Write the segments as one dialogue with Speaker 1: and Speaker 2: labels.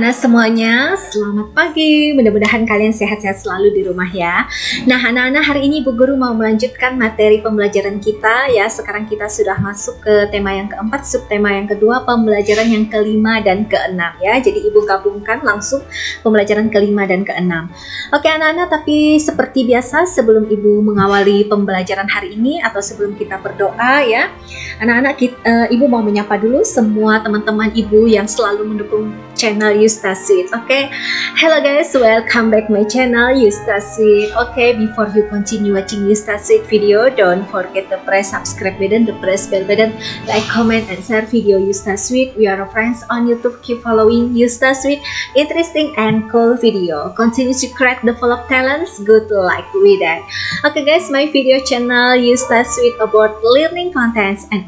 Speaker 1: anak-anak semuanya, selamat pagi. Mudah-mudahan kalian sehat-sehat selalu di rumah ya. Nah, anak-anak, hari ini Ibu Guru mau melanjutkan materi pembelajaran kita ya. Sekarang kita sudah masuk ke tema yang keempat, subtema yang kedua, pembelajaran yang kelima dan keenam ya. Jadi Ibu gabungkan langsung pembelajaran kelima dan keenam. Oke anak-anak, tapi seperti biasa sebelum Ibu mengawali pembelajaran hari ini atau sebelum kita berdoa ya, anak-anak, Ibu mau menyapa dulu semua teman-teman Ibu yang selalu mendukung channel Yustasweet. Okay, hello guys, welcome back my channel Yustasweet. Okay, before you continue watching Yustasweet video, don't forget to press subscribe button, the press bell button, like, comment, and share video Yustasweet. We are friends on YouTube. Keep following Yustasweet, interesting and cool video. Continue to create the full of talents. Good luck with that. Okay guys, my video channel Yustasweet about learning contents and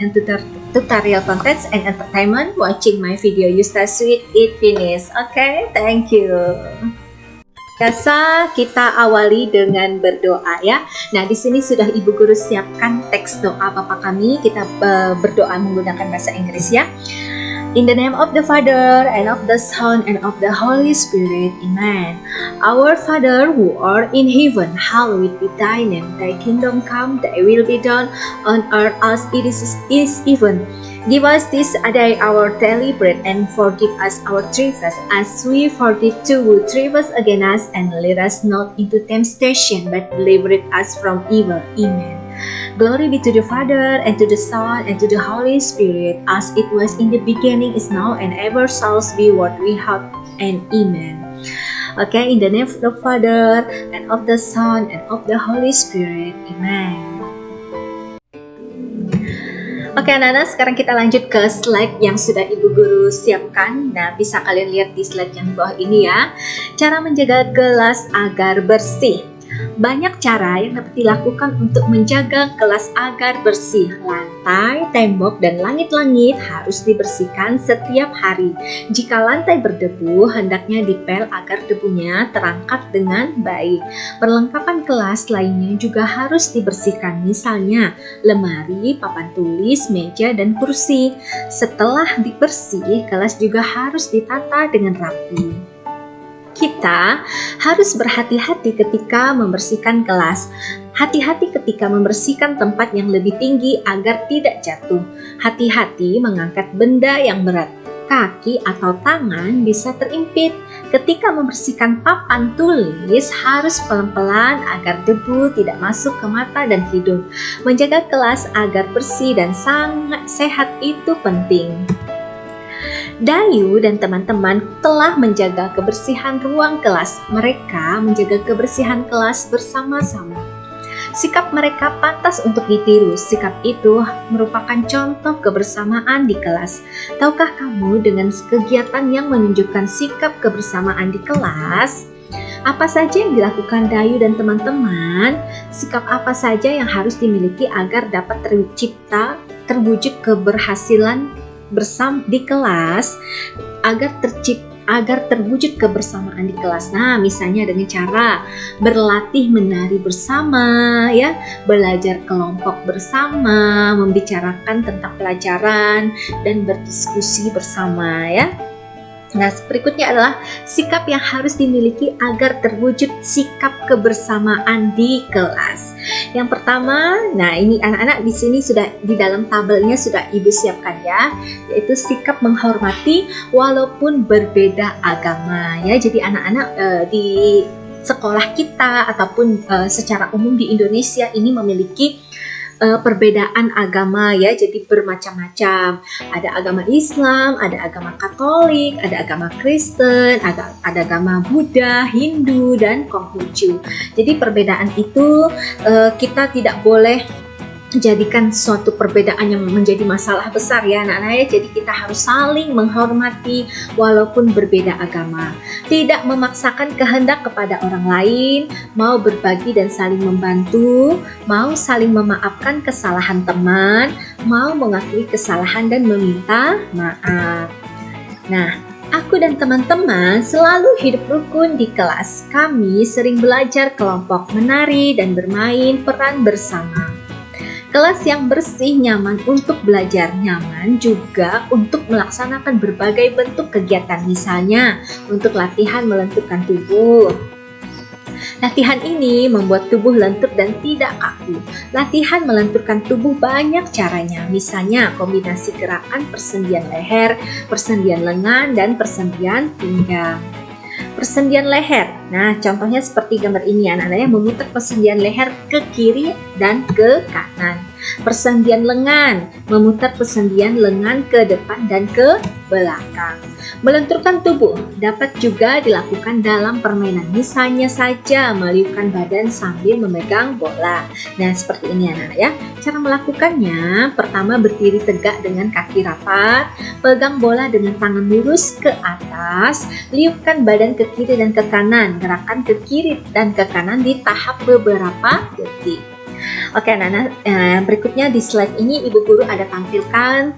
Speaker 1: tutorial contents and entertainment. Watching my video Yustasweet it finish. Okay, thank you. Biasa kita awali dengan berdoa ya. Nah, di sini sudah Ibu Guru siapkan teks doa Bapa kami. Kita berdoa menggunakan bahasa Inggris ya. In the name of the Father, and of the Son, and of the Holy Spirit. Amen. Our Father, who art in heaven, hallowed be thy name. Thy kingdom come, thy will be done, on earth as it is even. Give us this day our daily bread, and forgive us our trespasses, as we forgive those who trespass against us, and lead us not into temptation, but deliver us from evil. Amen. Glory be to the Father, and to the Son, and to the Holy Spirit, as it was in the beginning, is now, and ever shall be, world without end. Amen. Okay, in the name of the Father, and of the Son, and of the Holy Spirit. Amen. Oke anak-anak, sekarang kita lanjut ke slide yang sudah Ibu Guru siapkan. Nah, bisa kalian lihat di slide yang bawah ini ya. Cara menjaga gelas agar bersih. Banyak cara yang dapat dilakukan untuk menjaga gelas agar bersih. Lantai, tembok, dan langit-langit harus dibersihkan setiap hari. Jika lantai berdebu, hendaknya dipel agar debunya terangkat dengan baik. Perlengkapan kelas lainnya juga harus dibersihkan, misalnya lemari, papan tulis, meja, dan kursi. Setelah dibersih, kelas juga harus ditata dengan rapi. Kita harus berhati-hati ketika membersihkan kelas. Hati-hati ketika membersihkan tempat yang lebih tinggi agar tidak jatuh. Hati-hati mengangkat benda yang berat. Kaki atau tangan bisa terimpit. Ketika membersihkan papan tulis, harus pelan-pelan agar debu tidak masuk ke mata dan hidung. Menjaga kelas agar bersih dan sangat sehat itu penting. Dayu dan teman-teman telah menjaga kebersihan ruang kelas. Mereka menjaga kebersihan kelas bersama-sama. Sikap mereka pantas untuk ditiru. Sikap itu merupakan contoh kebersamaan di kelas. Tahukah kamu dengan kegiatan yang menunjukkan sikap kebersamaan di kelas? Apa saja yang dilakukan Dayu dan teman-teman? Sikap apa saja yang harus dimiliki agar dapat terwujud keberhasilan bersama di kelas, agar terwujud kebersamaan di kelas. Nah, misalnya dengan cara berlatih menari bersama ya, belajar kelompok bersama, membicarakan tentang pelajaran, dan berdiskusi bersama ya. Nah, berikutnya adalah sikap yang harus dimiliki agar terwujud sikap kebersamaan di kelas. Yang pertama, nah ini anak-anak di sini sudah di dalam tabelnya sudah Ibu siapkan ya, yaitu sikap menghormati walaupun berbeda agama ya. Jadi anak-anak di sekolah kita ataupun secara umum di Indonesia ini memiliki perbedaan agama ya, jadi bermacam-macam. Ada agama Islam, ada agama Katolik, ada agama Kristen, ada agama Buddha, Hindu, dan Konghucu. Jadi perbedaan itu kita tidak boleh jadikan suatu perbedaan yang menjadi masalah besar ya anak-anak ya. Jadi kita harus saling menghormati walaupun berbeda agama. Tidak memaksakan kehendak kepada orang lain, mau berbagi dan saling membantu, mau saling memaafkan kesalahan teman, mau mengakui kesalahan dan meminta maaf. Nah, aku dan teman-teman selalu hidup rukun di kelas. Kami sering belajar kelompok, menari, dan bermain peran bersama. Kelas yang bersih, nyaman untuk belajar, nyaman juga untuk melaksanakan berbagai bentuk kegiatan, misalnya untuk latihan melenturkan tubuh. Latihan ini membuat tubuh lentur dan tidak kaku. Latihan melenturkan tubuh banyak caranya, misalnya kombinasi gerakan persendian leher, persendian lengan, dan persendian pinggang. Persendian leher. Nah, contohnya seperti gambar ini, anak-anak yang memutar persendian leher ke kiri dan ke kanan. Persendian lengan, memutar persendian lengan ke depan dan ke belakang. Melenturkan tubuh dapat juga dilakukan dalam permainan, misalnya saja meliupkan badan sambil memegang bola. Nah, seperti ini anak-anak ya. Cara melakukannya, pertama berdiri tegak dengan kaki rapat, pegang bola dengan tangan lurus ke atas, liupkan badan ke kiri dan ke kanan, gerakan ke kiri dan ke kanan di tahap beberapa detik. Oke anak-anak, berikutnya di slide ini Ibu Guru ada tampilkan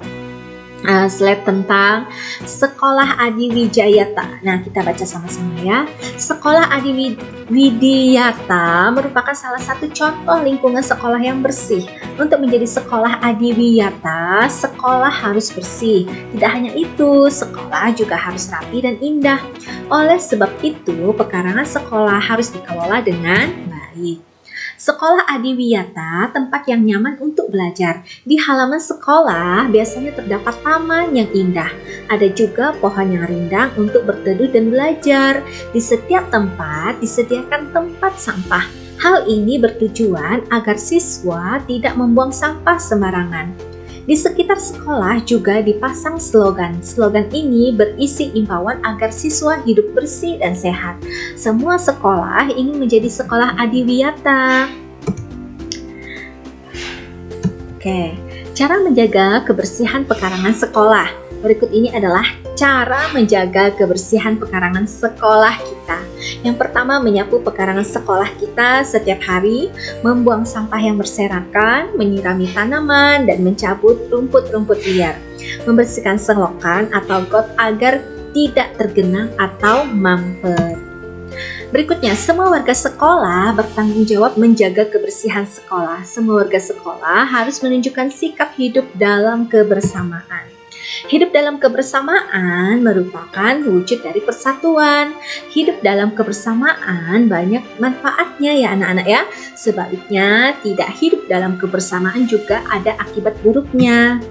Speaker 1: slide tentang Sekolah Adi Wijayata. Nah, kita baca sama-sama ya. Sekolah Adi Widiyata merupakan salah satu contoh lingkungan sekolah yang bersih. Untuk menjadi sekolah Adi Wiyata, sekolah harus bersih. Tidak hanya itu, sekolah juga harus rapi dan indah. Oleh sebab itu, pekarangan sekolah harus dikelola dengan baik. Sekolah Adi Wiyata, tempat yang nyaman untuk belajar. Di halaman sekolah biasanya terdapat taman yang indah. Ada juga pohon yang rindang untuk berteduh dan belajar. Di setiap tempat disediakan tempat sampah. Hal ini bertujuan agar siswa tidak membuang sampah sembarangan. Di sekitar sekolah juga dipasang slogan. Slogan ini berisi imbauan agar siswa hidup bersih dan sehat. Semua sekolah ingin menjadi sekolah Adi Wiyata. Oke, cara menjaga kebersihan pekarangan sekolah. Berikut ini adalah cara menjaga kebersihan pekarangan sekolah kita. Yang pertama, menyapu pekarangan sekolah kita setiap hari, membuang sampah yang berserakan, menyirami tanaman, dan mencabut rumput-rumput liar. Membersihkan selokan atau got agar tidak tergenang atau mampet. Berikutnya, semua warga sekolah bertanggung jawab menjaga kebersihan sekolah. Semua warga sekolah harus menunjukkan sikap hidup dalam kebersamaan. Hidup dalam kebersamaan merupakan wujud dari persatuan. Hidup dalam kebersamaan banyak manfaatnya ya anak-anak ya. Sebaliknya, tidak hidup dalam kebersamaan juga ada akibat buruknya.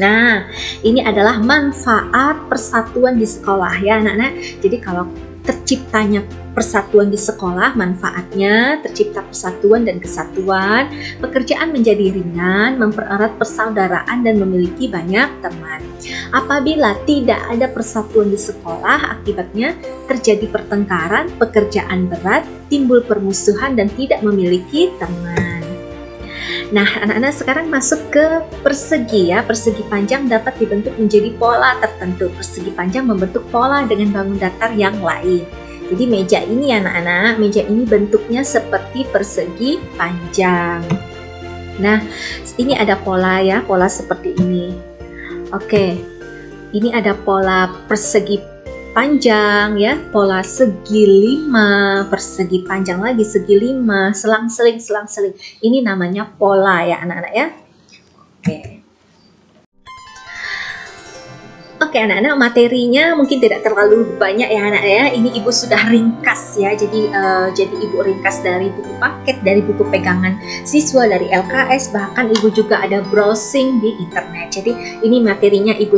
Speaker 1: Nah, ini adalah manfaat persatuan di sekolah ya anak-anak. Jadi kalau terciptanya persatuan di sekolah, manfaatnya tercipta persatuan dan kesatuan, pekerjaan menjadi ringan, mempererat persaudaraan dan memiliki banyak teman. Apabila tidak ada persatuan di sekolah, akibatnya terjadi pertengkaran, pekerjaan berat, timbul permusuhan dan tidak memiliki teman. Nah, anak-anak sekarang masuk ke persegi ya. Persegi panjang dapat dibentuk menjadi pola tertentu. Persegi panjang membentuk pola dengan bangun datar yang lain. Jadi meja ini anak-anak, meja ini bentuknya seperti persegi panjang. Nah, ini ada pola ya, pola seperti ini. Oke, ini ada pola persegi panjang ya, pola segi 5, persegi panjang lagi segi 5, selang-seling. Ini namanya pola ya anak-anak ya. Oke anak-anak, materinya mungkin tidak terlalu banyak ya anak ya. Ini ibu sudah ringkas ya. Jadi ibu ringkas dari buku paket, dari buku pegangan siswa, dari LKS, bahkan ibu juga ada browsing di internet. Jadi ini materinya ibu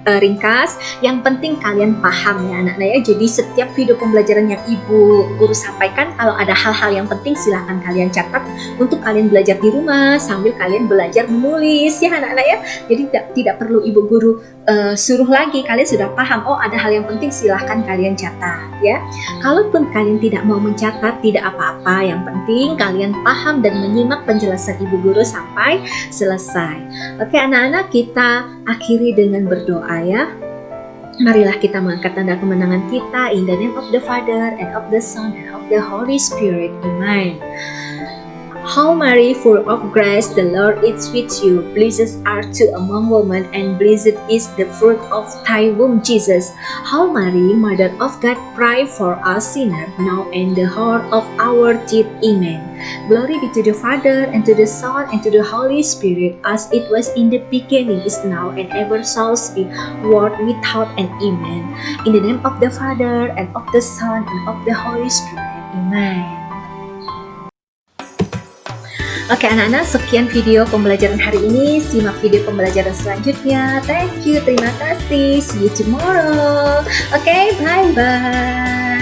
Speaker 1: ringkas. Yang penting kalian paham ya anak-anak ya. Jadi setiap video pembelajaran yang ibu guru sampaikan, kalau ada hal-hal yang penting silahkan kalian catat untuk kalian belajar di rumah sambil kalian belajar menulis ya anak-anak ya. Jadi tidak perlu ibu guru suruh lagi, kalian sudah paham. Oh, ada hal yang penting, silahkan kalian catat ya. Kalaupun kalian tidak mau mencatat, tidak apa-apa. Yang penting kalian paham dan menyimak penjelasan ibu guru sampai selesai. Oke anak-anak, kita akhiri dengan berdoa ya. Marilah kita mengangkat tanda kemenangan kita. In the name of the Father and of the Son and of the Holy Spirit. Amen. Hail Mary, full of grace, the Lord is with you. Blessed art thou among women, and blessed is the fruit of thy womb, Jesus. Hail Mary, Mother of God, pray for us sinners, now and the hour of our death. Amen. Glory be to the Father, and to the Son, and to the Holy Spirit, as it was in the beginning, is now, and ever shall be, world without end. Amen. In the name of the Father, and of the Son, and of the Holy Spirit. Amen. Oke anak-anak, sekian video pembelajaran hari ini. Simak video pembelajaran selanjutnya. Thank you, terima kasih. See you tomorrow. Oke, bye-bye.